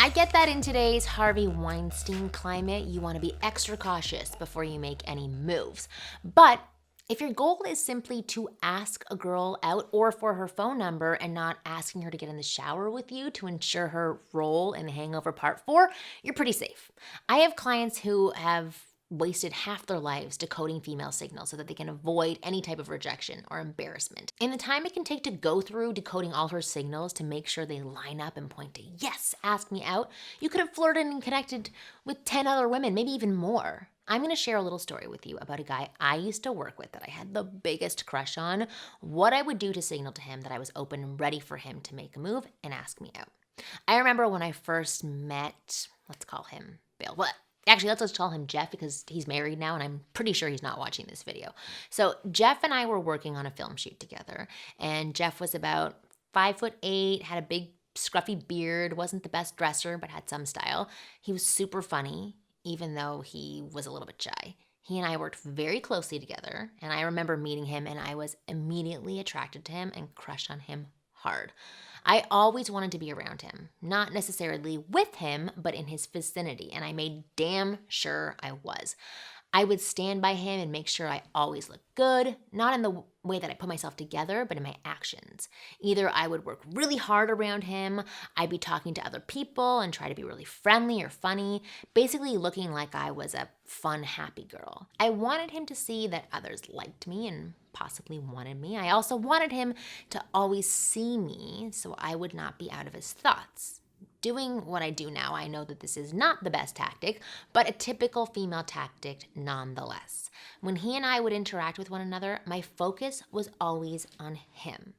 I get that in today's Harvey Weinstein climate, you want to be extra cautious before you make any moves. But if your goal is simply to ask a girl out or for her phone number and not asking her to get in the shower with you to ensure her role in Hangover Part 4, you're pretty safe. I have clients who have wasted half their lives decoding female signals so that they can avoid any type of rejection or embarrassment. In the time it can take to go through decoding all her signals to make sure they line up and point to, yes, ask me out, you could have flirted and connected with 10 other women, maybe even more. I'm going to share a little story with you about a guy I used to work with that I had the biggest crush on, what I would do to signal to him that I was open and ready for him to make a move and ask me out. I remember when I first met, let's call him Bill. Actually, let's just call him Jeff because he's married now and I'm pretty sure he's not watching this video. So Jeff and I were working on a film shoot together, and Jeff was about 5'8", had a big scruffy beard, wasn't the best dresser, but had some style. He was super funny, even though he was a little bit shy. He and I worked very closely together, and I remember meeting him and I was immediately attracted to him and crushed on him hard. I always wanted to be around him, not necessarily with him, but in his vicinity, and I made damn sure I was. I would stand by him and make sure I always looked good, not in the way that I put myself together, but in my actions. Either I would work really hard around him, I'd be talking to other people and try to be really friendly or funny, basically looking like I was a fun, happy girl. I wanted him to see that others liked me and possibly wanted me. I also wanted him to always see me so I would not be out of his thoughts. Doing what I do now, I know that this is not the best tactic, but a typical female tactic nonetheless. When he and I would interact with one another, my focus was always on him.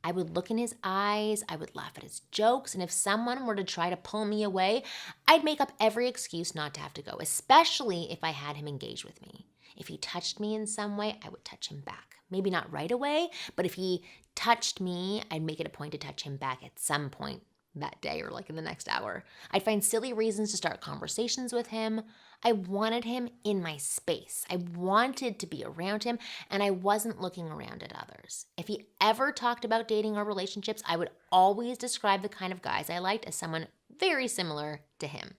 I would look in his eyes, I would laugh at his jokes, and if someone were to try to pull me away, I'd make up every excuse not to have to go, especially if I had him engage with me. If he touched me in some way, I would touch him back. Maybe not right away, but if he touched me, I'd make it a point to touch him back at some point that day or like in the next hour. I'd find silly reasons to start conversations with him. I wanted him in my space. I wanted to be around him, and I wasn't looking around at others. If he ever talked about dating or relationships, I would always describe the kind of guys I liked as someone very similar to him.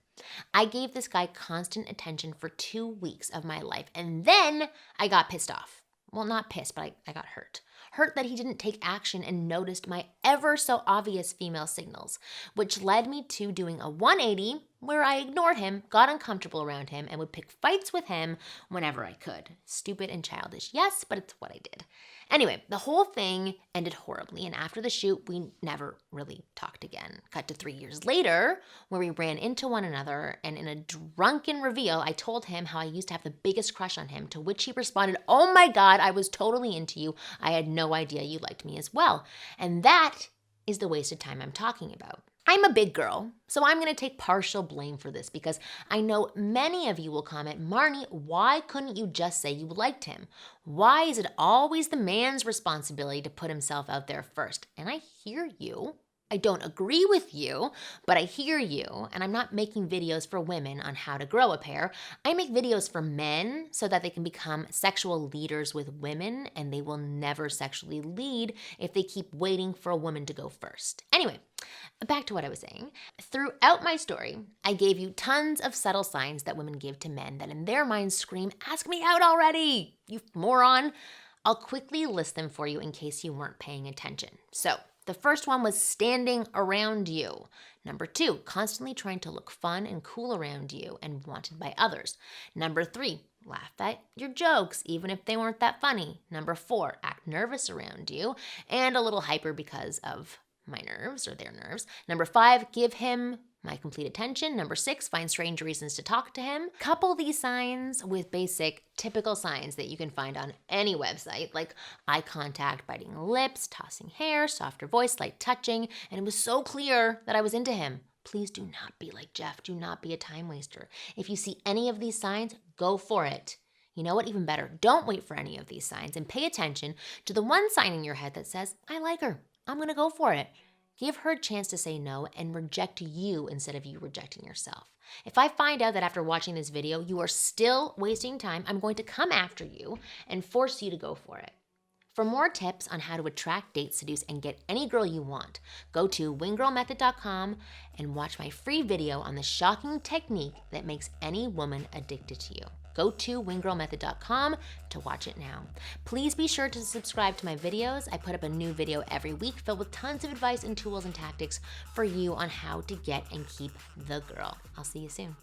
I gave this guy constant attention for 2 weeks of my life, and then I got pissed off. Well, not pissed, but I got hurt. Hurt that he didn't take action and noticed my ever so obvious female signals, which led me to doing a 180 where I ignored him, got uncomfortable around him, and would pick fights with him whenever I could. Stupid and childish, yes, but it's what I did. Anyway, the whole thing ended horribly, and after the shoot, we never really talked again. Cut to 3 years later, where we ran into one another, and in a drunken reveal, I told him how I used to have the biggest crush on him, to which he responded, "Oh my God, I was totally into you. I had no idea you liked me as well." And that is the wasted time I'm talking about. I'm a big girl, so I'm going to take partial blame for this because I know many of you will comment, "Marni, why couldn't you just say you liked him? Why is it always the man's responsibility to put himself out there first?" And I hear you. I don't agree with you, but I hear you, and I'm not making videos for women on how to grow a pair. I make videos for men so that they can become sexual leaders with women, and they will never sexually lead if they keep waiting for a woman to go first. Anyway, back to what I was saying. Throughout my story, I gave you tons of subtle signs that women give to men that in their minds scream, "Ask me out already, you moron." I'll quickly list them for you in case you weren't paying attention. So, the first one was standing around you. Number 2, constantly trying to look fun and cool around you and wanted by others. Number 3, laugh at your jokes, even if they weren't that funny. Number 4, act nervous around you and a little hyper because of my nerves or their nerves. Number 5, give him my complete attention. Number 6, find strange reasons to talk to him. Couple these signs with basic, typical signs that you can find on any website, like eye contact, biting lips, tossing hair, softer voice, light touching, and it was so clear that I was into him. Please do not be like Jeff. Do not be a time waster. If you see any of these signs, go for it. You know what? Even better, don't wait for any of these signs and pay attention to the one sign in your head that says, "I like her. I'm going to go for it." Give her a chance to say no and reject you instead of you rejecting yourself. If I find out that after watching this video, you are still wasting time, I'm going to come after you and force you to go for it. For more tips on how to attract, date, seduce, and get any girl you want, go to winggirlmethod.com and watch my free video on the shocking technique that makes any woman addicted to you. Go to winggirlmethod.com to watch it now. Please be sure to subscribe to my videos. I put up a new video every week filled with tons of advice and tools and tactics for you on how to get and keep the girl. I'll see you soon.